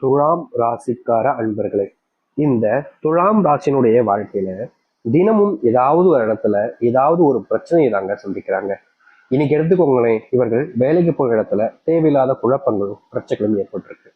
துலாம் ராசிக்கார அன்பர்களே, இந்த துலாம் ராசினுடைய வாழ்க்கையில தினமும் ஏதாவது ஒரு இடத்துல ஏதாவது ஒரு பிரச்சனையை தாங்க சந்திக்கிறாங்க. இன்னைக்கு எடுத்துக்கோங்களேன், இவர்கள் வேலைக்கு போகிற இடத்துல தேவையில்லாத குழப்பங்களும் பிரச்சனைகளும் ஏற்பட்டிருக்கு.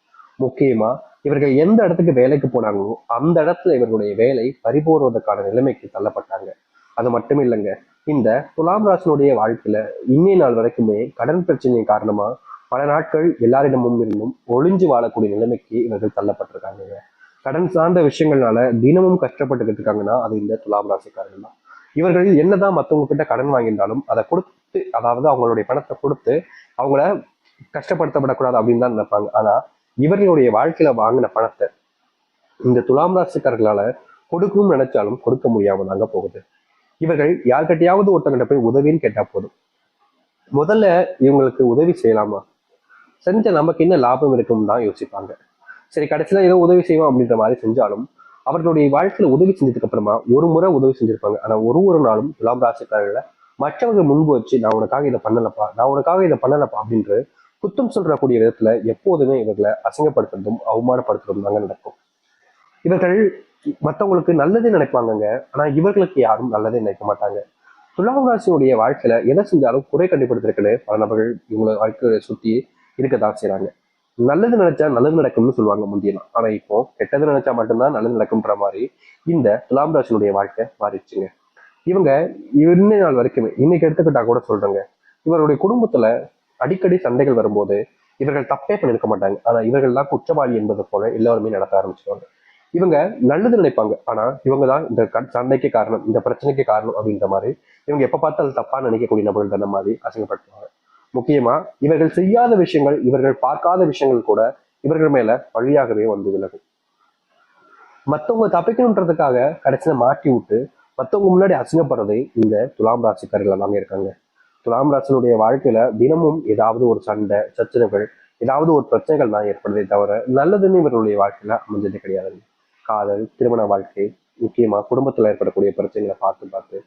முக்கியமா இவர்கள் எந்த இடத்துக்கு வேலைக்கு போனாங்களோ அந்த இடத்துல இவர்களுடைய வேலை பறிபோடுவதற்கான நிலைமைக்கு தள்ளப்பட்டாங்க. அது மட்டும் இல்லைங்க, இந்த துலாம் ராசினுடைய வாழ்க்கையில இன்னைய நாள் வரைக்குமே கடன் பிரச்சனை காரணமா பல நாட்கள் எல்லாரிடமும் இருந்தும் ஒளிஞ்சு வாழக்கூடிய நிலைமைக்கு இவர்கள் தள்ளப்பட்டிருக்காங்க. கடன் சார்ந்த விஷயங்கள்னால தினமும் கஷ்டப்பட்டுக்கிட்டு இருக்காங்கன்னா அது இந்த துலாம் ராசிக்காரர்கள் தான். இவர்கள் என்னதான் மற்றவங்க கிட்ட கடன் வாங்கியிருந்தாலும் அதை கொடுத்து, அதாவது அவங்களுடைய பணத்தை கொடுத்து அவங்கள கஷ்டப்படுத்தப்படக்கூடாது அப்படின்னு தான் நினைப்பாங்க. ஆனா இவர்களுடைய வாழ்க்கையில வாங்கின பணத்தை இந்த துலாம் ராசிக்காரர்களால கொடுக்கணும்னு நினைச்சாலும் கொடுக்க முடியாம தாங்க போகுது. இவர்கள் யார்கிட்டயாவது ஒருத்தங்கிட்ட போய் உதவின்னு கேட்டா போதும், முதல்ல இவங்களுக்கு உதவி செய்யலாமா, செஞ்ச நமக்கு என்ன லாபம் இருக்குன்னு தான் யோசிப்பாங்க. சரி, கடைசியில ஏதோ உதவி செய்வோம் அப்படின்ற மாதிரி செஞ்சாலும் அவர்களுடைய வாழ்க்கையில உதவி செஞ்சதுக்கு அப்புறமா ஒரு முறை உதவி செஞ்சிருப்பாங்க. ஆனா ஒரு நாளும் துலாம் ராசிக்காரர்களை மற்றவர்கள் முன்பு வச்சு நான் உனக்காக இதை பண்ணலப்பா, நான் உனக்காக இதை பண்ணலப்பா அப்படின்ற குத்தம் சொல்றக்கூடிய விதத்துல எப்போதுமே இவர்களை அசிங்கப்படுத்துறதும் அவமானப்படுத்துறதும் தாங்க நடக்கும். இவர்கள் மற்றவங்களுக்கு நல்லதே நினைப்பாங்கங்க, ஆனா இவர்களுக்கு யாரும் நல்லதே நினைக்க மாட்டாங்க. துலாம் ராசியுடைய வாழ்க்கையில எதை செஞ்சாலும் குறை கண்டுபிடித்திருக்குன்னு பல நபர்கள் இவங்களை வாழ்க்கையை சுத்தி இருக்கத்தான் செய்றாங்க. நல்லது நினைச்சா நல்லது நடக்கும்னு சொல்லுவாங்க முந்தியெல்லாம். ஆனா இப்போ கெட்டது நினைச்சா மட்டும்தான் நல்லது நடக்கும்ன்ற மாதிரி இந்த துலாம் ராசினுடைய வாழ்க்கை மாறிடுச்சுங்க. இவங்க இன்ன நாள் வரைக்குமே, இன்னைக்கு எடுத்துக்கிட்டா கூட சொல்றேங்க, இவருடைய குடும்பத்துல அடிக்கடி சண்டைகள் வரும்போது இவர்கள் தப்பே பண்ணிருக்க மாட்டாங்க. ஆனா இவர்கள் தான் குற்றவாளி என்பது போல எல்லாருமே நடத்த ஆரம்பிச்சிருவாங்க. இவங்க நல்லது நினைப்பாங்க, ஆனா இவங்க தான் இந்த சண்டைக்கு காரணம், இந்த பிரச்சனைக்கு காரணம் அப்படின்ற மாதிரி இவங்க எப்ப பார்த்தாலும் தப்பா நினைக்கக்கூடிய நபர்கள் அந்த மாதிரி அசிங்கப்படுத்துவாங்க. முக்கியமா இவர்கள் செய்யாத விஷயங்கள், இவர்கள் பார்க்காத விஷயங்கள் கூட இவர்கள் மேல பழியாகவே வந்து விலகும். மத்தவங்க தப்பிக்கணுன்றதுக்காக கடைசியில மாட்டி விட்டு மத்தவங்க முன்னாடி அசிங்கப்படுறதே இந்த துலாம் ராசிக்காரர்கள் எல்லாமே இருக்காங்க. துலாம் ராசினுடைய வாழ்க்கையில தினமும் ஏதாவது ஒரு சண்டை சச்சரவுகள், ஏதாவது ஒரு பிரச்சனைகள் தான் ஏற்படுதே தவிர நல்லதுன்னு இவர்களுடைய வாழ்க்கையில அமைஞ்சது கிடையாது. காதல், திருமண வாழ்க்கை, முக்கியமா குடும்பத்துல ஏற்படக்கூடிய பிரச்சனைகளை பார்த்து பார்த்து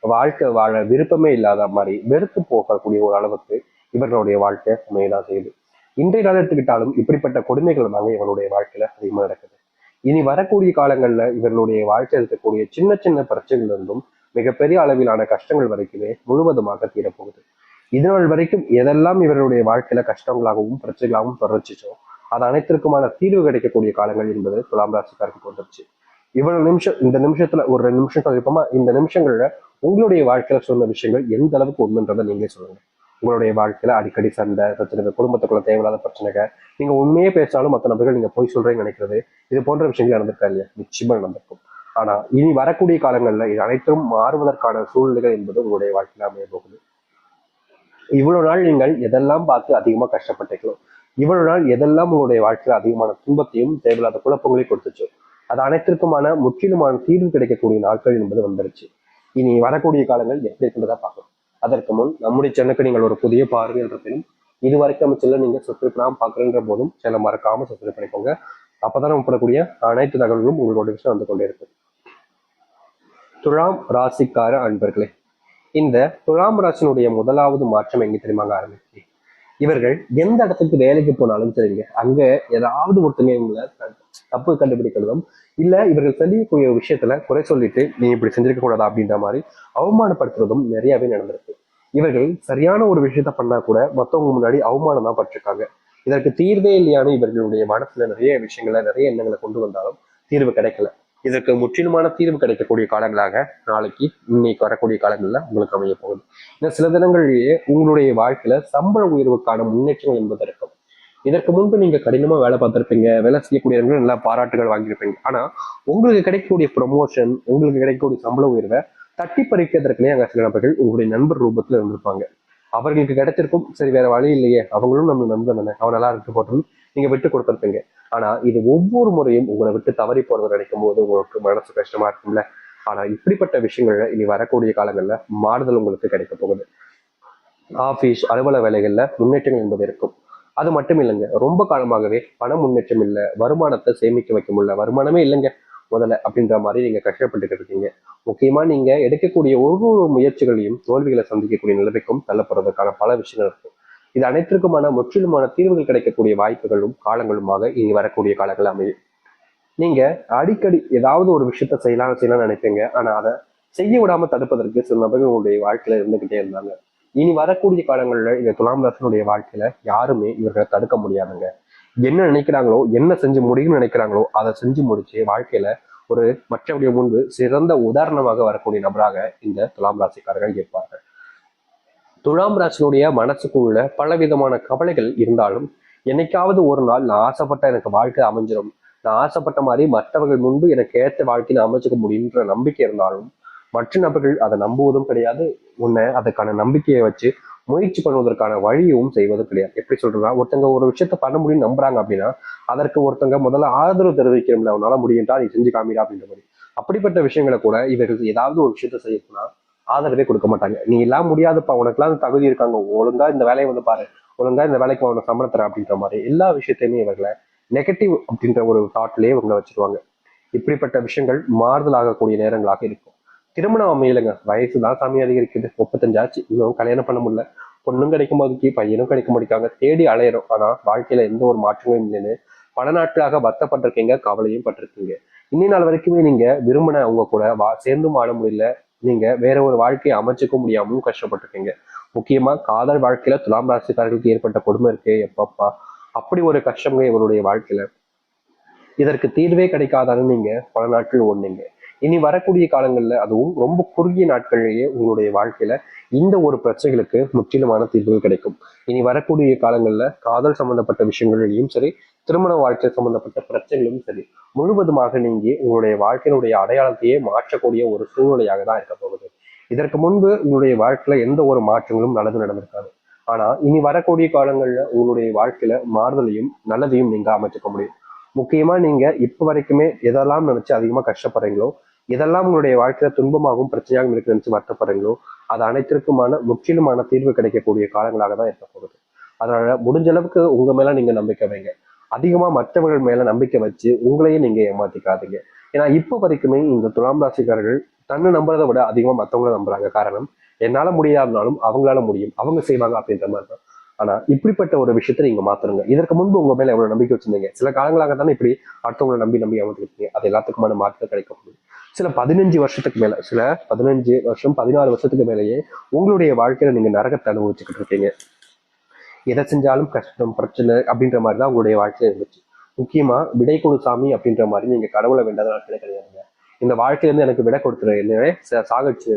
வாழ்க்கை வாழ விருப்பமே இல்லாத மாதிரி வெறுத்து போகக்கூடிய ஒரு அளவுக்கு இவர்களுடைய வாழ்க்கை அமையதான் செய்யுது. இன்றைய நாள் எடுத்துக்கிட்டாலும் இப்படிப்பட்ட கொடுமைகள் தாங்க இவனுடைய வாழ்க்கையில அதிகமா நடக்குது. இனி வரக்கூடிய காலங்கள்ல இவர்களுடைய வாழ்க்கையில் இருக்கக்கூடிய சின்ன சின்ன பிரச்சனைகள் இருந்தும் மிகப்பெரிய அளவிலான கஷ்டங்கள் வரைக்குமே முழுவதுமாக தீரப்போகுது. இதனால் வரைக்கும் எதெல்லாம் இவர்களுடைய வாழ்க்கையில கஷ்டங்களாகவும் பிரச்சனைகளாகவும் தொடர்ச்சிச்சோ அது அனைத்திற்குமான தீர்வு கிடைக்கக்கூடிய காலங்கள் என்பது துலாம் ராசிக்காருக்கு வந்துருச்சு. இவ்வளவு நிமிஷம், இந்த நிமிஷத்துல ஒரு 2 நிமிஷம் கழிப்போமா, இந்த நிமிஷங்கள்ல உங்களுடைய வாழ்க்கையில சொன்ன விஷயங்கள் எந்த அளவுக்கு உண்மைன்றதை நீங்களே சொல்லுங்க. உங்களுடைய வாழ்க்கையில அடிக்கடி சண்டை பிரச்சனை, குடும்பத்துக்குள்ள தேவையில்லாத பிரச்சனைகள், நீங்க உண்மையே பேசினாலும் மற்ற நபர்கள் நீங்க போய் சொல்றேன்னு நினைக்கிறது, இது போன்ற விஷயங்கள் நடந்திருக்கா இல்லையா? நிச்சயமா நடந்திருக்கும். ஆனா இனி வரக்கூடிய காலங்கள்ல இது அனைத்தும் மாறுவதற்கான சூழ்நிலைகள் என்பது உங்களுடைய வாழ்க்கையில அமைய போகுது. இவ்வளவு நாள் நீங்கள் எதெல்லாம் பார்த்து அதிகமா கஷ்டப்பட்டீங்களோ, இவ்வளவு நாள் எதெல்லாம் உங்களுடைய வாழ்க்கையில அதிகமான துன்பத்தையும் தேவையில்லாத குழப்பங்களையும் கொடுத்துச்சோ அது அனைத்திற்குமான முற்றிலுமான தீர்வு கிடைக்கக்கூடிய நாட்கள் என்பது வந்துருச்சு. இனி வரக்கூடிய காலங்கள் எப்படி இருக்கின்றதா பார்க்கணும். அதற்கு முன் நம்முடைய சேனலுக்கு நீங்கள் ஒரு புதிய பார்வையாளர்களும் இது வரைக்கும் அமைச்சல நீங்க சப்ஸ்கிரைப் பண்ணாம பாக்குறன்ற போதும் சேனலை மறக்காம சப்ஸ்கிரைப் பண்ணிக்கோங்க. அப்பதான் நம்ம போடக்கூடிய அனைத்து தகவல்களும் உங்களோட விஷயம் வந்து கொண்டே இருக்கும். துலாம் ராசிக்கார அன்பர்களே, இந்த துலாம் ராசினுடைய முதலாவது மாற்றம் எங்க தெரியுமாங்க ஆரம்பிச்சு, இவர்கள் எந்த இடத்துக்கு வேலைக்கு போனாலும் சரிங்க, அங்க ஏதாவது ஒருத்தங்க இவங்களை தப்பு கண்டுபிடிக்கிறதும் இல்ல இவர்கள் செய்யக்கூடிய விஷயத்துல குறை சொல்லிட்டு நீ இப்படி செஞ்சிருக்க கூடாதா அப்படின்ற மாதிரி அவமானப்படுத்துறதும் நிறையவே நடந்திருக்கு. இவர்கள் சரியான ஒரு விஷயத்த பண்ணா கூட மத்தவங்க முன்னாடி அவமானம் தான் பட்டிருக்காங்க. இதற்கு தீர்வே இல்லையானு இவர்களுடைய மனசுல நிறைய விஷயங்களை, நிறைய எண்ணங்களை கொண்டு வந்தாலும் தீர்வு கிடைக்கல. இதற்கு முற்றிலுமான தீர்வு கிடைக்கக்கூடிய காலங்களாக நாளைக்கு இன்னைக்கு வரக்கூடிய காலங்கள்ல உங்களுக்கு அமைய போகுது. இன்னும் சில தினங்களிலேயே உங்களுடைய வாழ்க்கையில சம்பள உயர்வுக்கான முன்னேற்றங்கள் என்பது இருக்கும். இதற்கு முன்பு நீங்க கடினமா வேலை பார்த்திருப்பீங்க, வேலை செய்யக்கூடியவர்கள் நல்லா பாராட்டுகள் வாங்கியிருப்பீங்க. ஆனா உங்களுக்கு கிடைக்கக்கூடிய ப்ரொமோஷன், உங்களுக்கு கிடைக்கக்கூடிய சம்பள உயர்வை தட்டி பறிக்கிறதுக்குனே அங்க சில நபர்கள் உங்களுடைய நண்பர் ரூபத்துல இருந்திருப்பாங்க. அவர்களுக்கு கிடைச்சிருக்கும், சரி வேற வழி இல்லையே, அவங்களும் நம்ம நண்பன் தானே, அவன் நல்லா இருக்கு போட்டோம், நீங்க விட்டு கொடுத்துருப்பீங்க. ஆனா இது ஒவ்வொரு முறையும் உங்களை விட்டு தவறி போறதை நினைக்கும் போது உங்களுக்கு மனசு கஷ்டமா இருக்கும்ல. ஆனா இப்படிப்பட்ட விஷயங்கள்ல இனி வரக்கூடிய காலங்கள்ல மாறுதல் உங்களுக்கு கிடைக்க போகுது. ஆபீஸ் அலுவலக வேலைகள்ல முன்னேற்றங்கள் என்பது இருக்கும். அது மட்டும் இல்லைங்க, ரொம்ப காலமாகவே பண முன்னேற்றம் இல்லை, வருமானத்தை சேமிக்க வைக்க முடியல, வருமானமே இல்லைங்க முதல்ல அப்படின்ற மாதிரி நீங்க கஷ்டப்பட்டுக்கிட்டு இருக்கீங்க. முக்கியமா நீங்க எடுக்கக்கூடிய ஒவ்வொரு முயற்சிகளையும் தோல்விகளை சந்திக்கக்கூடிய நிலைமைக்கும் தள்ளப்படுறதுக்கான பல விஷயங்கள் இருக்கு. இது அனைத்திற்குமான முற்றிலுமான தீர்வுகள் கிடைக்கக்கூடிய வாய்ப்புகளும் காலங்களுமாக இனி வரக்கூடிய காலங்கள் அமையும். நீங்க அடிக்கடி ஏதாவது ஒரு விஷயத்த செய்யலாம்னு நினைப்பீங்க. ஆனா அதை செய்ய விடாம தடுப்பதற்கு சில நபர்கள் உங்களுடைய வாழ்க்கையில இருந்துகிட்டே இருந்தாங்க. இனி வரக்கூடிய காலங்கள்ல இந்த துலாம் ராசினுடைய வாழ்க்கையில யாருமே இவர்களை தடுக்க முடியாதுங்க. என்ன நினைக்கிறாங்களோ, என்ன செஞ்சு முடியும்னு நினைக்கிறாங்களோ அதை செஞ்சு முடிச்சு வாழ்க்கையில ஒரு மற்றவருடைய முன்பு சிறந்த உதாரணமாக வரக்கூடிய நபராக இந்த துலாம் ராசிக்காரர்கள் இருப்பார்கள். துலாம் ராசினுடைய மனசுக்குள்ள பல விதமான கவலைகள் இருந்தாலும், என்னைக்காவது ஒரு நாள் நான் ஆசைப்பட்ட எனக்கு வாழ்க்கை அமைஞ்சிடும், நான் ஆசைப்பட்ட மாதிரி மற்றவர்கள் முன்பு எனக்கு ஏற்ற வாழ்க்கையை அமைச்சுக்க முடியுன்ற நம்பிக்கை இருந்தாலும், மற்ற நபர்கள் அதை நம்புவதும் கிடையாது. உன்னை அதுக்கான நம்பிக்கையை வச்சு முயற்சி பண்ணுவதற்கான வழியும் செய்வதும் கிடையாது. எப்படி சொல்றதுன்னா, ஒருத்தங்க ஒரு விஷயத்த பண்ண முடியும்னு நம்புறாங்க அப்படின்னா அதற்கு ஒருத்தங்க முதல்ல ஆதரவு தெரிவிக்கிறோம்ல, உன்னால முடியும்டா, நீ செஞ்சு காமிடா அப்படின்ற மாதிரி. அப்படிப்பட்ட விஷயங்களை கூட இவர்கள் ஏதாவது ஒரு விஷயத்த செய்யணும்னா ஆதரவே கொடுக்க மாட்டாங்க. நீ எல்லாம் முடியாதுப்பா, உனக்குலாம் தகுதி இருக்காங்க, ஒழுங்கா இந்த வேலையை வந்து பாரு, ஒழுங்கா இந்த வேலைக்கு அவனை சம்பளம் அப்படின்ற மாதிரி எல்லா விஷயத்தையுமே இவர்களை நெகட்டிவ் அப்படின்ற ஒரு தாட்லயே இவங்க வச்சிருவாங்க. இப்படிப்பட்ட விஷயங்கள் மாறுதல் ஆகக்கூடிய நேரங்களாக இருக்கும். திருமணம் அமையலைங்க, வயசுதான் சாமி அதிகரிக்குது, 35 ஆச்சு, இன்னும் கல்யாணம் பண்ண முடியல, பொண்ணும் கிடைக்கும் போதுக்கு பையனும் கிடைக்க முடிக்காங்க, தேடி அலையிறோம், ஆனா வாழ்க்கையில எந்த ஒரு மாற்றமும் இல்லைன்னு பல நாட்களாக வருத்தப்பட்டிருக்கீங்க, கவலையும் பட்டிருக்கீங்க. இன்னி நாள் வரைக்குமே நீங்க விரும்பின அவங்க கூட சேர்ந்து வாழ முடியல, நீங்க வேற ஒரு வாழ்க்கையை அமைச்சுக்க முடியாமலும் கஷ்டப்பட்டிருக்கீங்க. முக்கியமா காதல் வாழ்க்கையில துலாம் ராசிக்காரர்களுக்கு ஏற்பட்ட கொடுமை இருக்கு எப்பப்பா, அப்படி ஒரு கஷ்டங்க இவருடைய வாழ்க்கையில. இதற்கு தீர்வே கிடைக்காதான்னு நீங்க பல நாட்கள் ஓடுனீங்க. இனி வரக்கூடிய காலங்கள்ல, அதுவும் ரொம்ப குறுகிய நாட்கள்லேயே உங்களுடைய வாழ்க்கையில இந்த ஒரு பிரச்சனைகளுக்கு முற்றிலுமான தீர்வுகள் கிடைக்கும். இனி வரக்கூடிய காலங்கள்ல காதல் சம்பந்தப்பட்ட விஷயங்களையும் சரி, திருமண வாழ்க்கை சம்பந்தப்பட்ட பிரச்சனைகளும் சரி, முழுவதுமாக நீங்கி உங்களுடைய வாழ்க்கையினுடைய அடையாளத்தையே மாற்றக்கூடிய ஒரு சூழ்நிலையாக தான் இருக்க போகுது. இதற்கு முன்பு உங்களுடைய வாழ்க்கையில எந்த ஒரு மாற்றங்களும் நடந்திருக்காது. ஆனா இனி வரக்கூடிய காலங்கள்ல உங்களுடைய வாழ்க்கையில மாறுதலையும் நல்லதையும் நீங்க அமைச்சுக்க முடியும். முக்கியமா நீங்க இப்ப வரைக்குமே எதெல்லாம் நினைச்சு அதிகமா கஷ்டப்படுறீங்களோ, எதெல்லாம் உங்களுடைய வாழ்க்கையில துன்பமாகவும் பிரச்சனையாகவும் இருக்கு நினைச்சு வருத்தப்படுறீங்களோ, அது அனைத்திற்குமான முற்றிலுமான தீர்வு கிடைக்கக்கூடிய காலங்களாக தான் இருக்க போகுது. அதனால முடிஞ்ச அளவுக்கு உங்க மேல நீங்க நம்பிக்கை வைங்க. அதிகமா மற்றவர்கள் மேல நம்பிக்கை வச்சு உங்களையே நீங்க ஏமாத்திக்காதீங்க. ஏன்னா இப்ப வரைக்குமே இந்த துலாம் ராசிக்காரர்கள் தன்னை நம்புறதை விட அதிகமா மற்றவங்கள நம்புறாங்க. காரணம், என்னால முடியாதுனாலும் அவங்களால முடியும், அவங்க செய்வாங்க அப்படின்ற மாதிரி தான். ஆனா இப்படிப்பட்ட ஒரு விஷயத்த நீங்க மாத்தணுங்க. இதற்கு முன்பு உங்க மேல எவ்வளவு நம்பிக்கை வச்சிருந்தீங்க, சில காலங்களாக தானே இப்படி அடுத்தவங்களை நம்பி ஏமாத்திருக்கீங்க. அது எல்லாத்துக்குமான மாற்றம் கிடைக்க முடியும். சில 15 வருஷத்துக்கு மேல, சில 15 வருஷம் 16 வருஷத்துக்கு மேலேயே உங்களுடைய வாழ்க்கையில நீங்க நரகத்தை அனுபவிச்சுக்கிட்டு இருக்கீங்க. எதை செஞ்சாலும் கஷ்டம் பிரச்சனை அப்படின்ற மாதிரி தான் உங்களுடைய வாழ்க்கையில இருந்துச்சு. முக்கியமா விடை கொடு சாமி அப்படின்ற மாதிரி நீங்க கடவுளை வேண்டாத நாட்களே கிடையாதுங்க. இந்த வாழ்க்கையில இருந்து எனக்கு விடை கொடுத்துரு, என்னவே சாகடிச்சு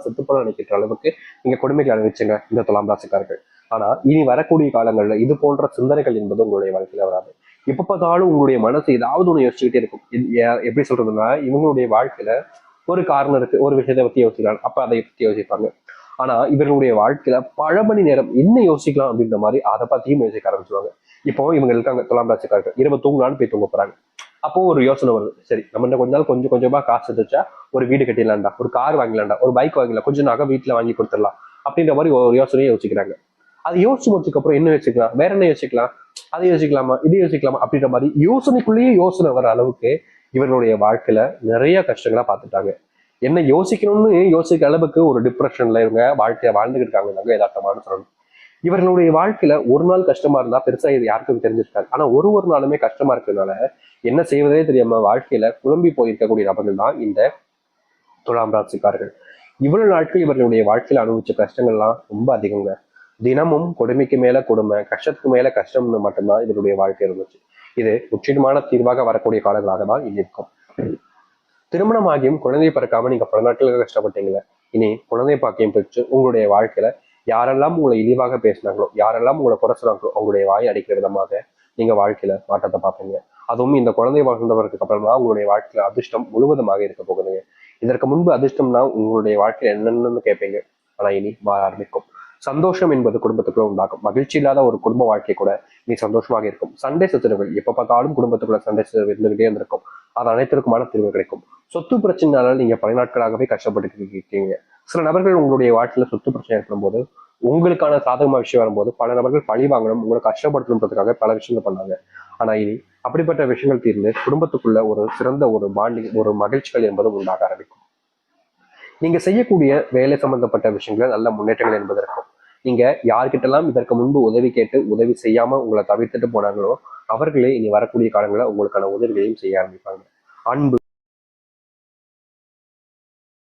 செத்துப்போல நினைக்கிற அளவுக்கு நீங்க கொடுமைக்கு அனுபவிச்சுங்க இந்த துலாம் ராசிக்காரர்கள். ஆனா இனி வரக்கூடிய காலங்கள்ல இது போன்ற சிந்தனைகள் என்பது உங்களுடைய வாழ்க்கையில வராது. எப்ப பார்த்தாலும் உங்களுடைய மனசு ஏதாவது ஒண்ணு யோசிச்சுக்கிட்டே இருக்கும். எப்படி சொல்றதுன்னா, இவங்களுடைய வாழ்க்கையில ஒரு காரணம் இருக்கு, ஒரு விஷயத்தை பத்தி யோசிக்கிறாங்க, அப்ப அதை பத்தி யோசிப்பாங்க. ஆனா இவர்களுடைய வாழ்க்கையில பல மணி நேரம் என்ன யோசிக்கலாம் அப்படின்ற மாதிரி அதை பத்தியும் யோசிக்க ஆரம்பிச்சுவாங்க. இப்போ இவங்க இருக்காங்க துலாம் ராசிக்காரர்கள், இரவு தூங்கலான்னு போய் தூங்க போறாங்க. அப்போ ஒரு யோசனை வருது, சரி நம்ம கொஞ்ச நாள் கொஞ்சம் கொஞ்சமா காசு வச்சா ஒரு வீடு கட்டிடலாம்டா, ஒரு கார் வாங்கலாம்டா, ஒரு பைக் வாங்கலாம், கொஞ்சம் நகை வீட்டுல வாங்கி கொடுத்துடலாம் அப்படின்ற மாதிரி ஒரு யோசனையை யோசிக்கிறாங்க. அது யோசிச்சு முடிச்சதுக்கு அப்புறம் என்ன யோசிக்கலாம், வேற என்ன யோசிக்கலாம், அதை யோசிக்கலாமா, இது யோசிக்கலாமா அப்படின்ற மாதிரி யோசனைக்குள்ளேயே யோசனை வர அளவுக்கு இவர்களுடைய வாழ்க்கையில நிறைய கஷ்டங்களா பார்த்துட்டாங்க. என்ன யோசிக்கணும்னு யோசிக்கிற அளவுக்கு ஒரு டிப்ரெஷன்ல இவங்க வாழ்க்கைய வாழ்ந்துகிட்டு இருக்காங்க. யதார்த்தமான சொல்லணும். இவர்களுடைய வாழ்க்கையில ஒரு நாள் கஷ்டமா இருந்தா பெருசா இது யாருக்கும் தெரிஞ்சிருக்காது. ஆனா ஒரு நாளுமே கஷ்டமா இருக்கிறதுனால என்ன செய்வதே தெரியாம வாழ்க்கையில குழம்பி போயிருக்கக்கூடிய நபர்கள் தான் இந்த துலாம் ராசிக்காரர்கள். இவ்வளவு நாட்கள் இவர்களுடைய வாழ்க்கையில அனுபவிச்ச கஷ்டங்கள்லாம் ரொம்ப அதிகங்க. தினமும் கொடுமைக்கு மேல கொடுமை, கஷ்டத்துக்கு மேல கஷ்டம்னு மட்டும்தான் இவருடைய வாழ்க்கை இருந்துச்சு. இது முற்றிலுமான தீர்வாக வரக்கூடிய காலங்களாக தான் இது இருக்கும். திருமணம் ஆகியும் குழந்தை பிறக்காம நீங்க பல நாட்களுக்கு கஷ்டப்பட்டீங்களே, இனி குழந்தை பாக்கியம் பெற்று உங்களுடைய வாழ்க்கையில யாரெல்லாம் உங்களை இழிவாக பேசினாங்களோ, யாரெல்லாம் உங்களை குறை சொன்னாங்களோ, அவங்களுடைய வாயை அடிக்கிற விதமாக நீங்க வாழ்க்கையில மாற்றத்தை பார்ப்பீங்க. அதுவும் இந்த குழந்தை வாழ்ந்தவருக்கு அப்புறம் தான் உங்களுடைய வாழ்க்கையில அதிர்ஷ்டம் முழுவதுமாக இருக்க போகுதுங்க. இதற்கு முன்பு அதிர்ஷ்டம்னா உங்களுடைய வாழ்க்கையில என்னென்னு கேட்பீங்க. ஆனா இனி மாற ஆரம்பிக்கும். சந்தோஷம் என்பது குடும்பத்துக்குள்ள உண்டாகும். மகிழ்ச்சி இல்லாத ஒரு குடும்ப வாழ்க்கை கூட நீ சந்தோஷமாக இருக்கும். சண்டை சச்சரவுகள் எப்ப பார்த்தாலும் குடும்பத்துக்குள்ள சண்டை சச்சரவு இருந்துகிட்டே இருந்திருக்கும். அது அனைத்திற்குமான தீர்வு கிடைக்கும். சொத்து பிரச்சனைனால நீங்க பல நாட்களாகவே கஷ்டப்பட்டு இருக்கீங்க. சில நபர்கள் உங்களுடைய வாழ்க்கையில சொத்து பிரச்சனை ஏற்படும் போது, உங்களுக்கான சாதகமா விஷயம் வரும்போது பல நபர்கள் பழி வாங்கணும், உங்களை கஷ்டப்படுத்தணுன்றதுக்காக பல விஷயங்கள் பண்ணாங்க. ஆனா இனி அப்படிப்பட்ட விஷயங்கள் தீர்ந்து குடும்பத்துக்குள்ள ஒரு சிறந்த ஒரு பாண்டிங், ஒரு மகிழ்ச்சிகள் என்பது உண்டாக ஆரம்பிக்கும். நீங்க செய்யக்கூடிய வேலை சம்பந்தப்பட்ட விஷயங்கள நல்ல முன்னேற்றங்கள் என்பது இருக்கும். நீங்க யார்கிட்டலாம் இதற்கு முன்பு உதவி கேட்டு உதவி செய்யாம உங்களை தவிர்த்துட்டு போனாங்களோ அவர்களே இனி வரக்கூடிய காலங்களில் உங்களுக்கான உதவிகளையும் செய்ய ஆரம்பிப்பாங்க. அன்பு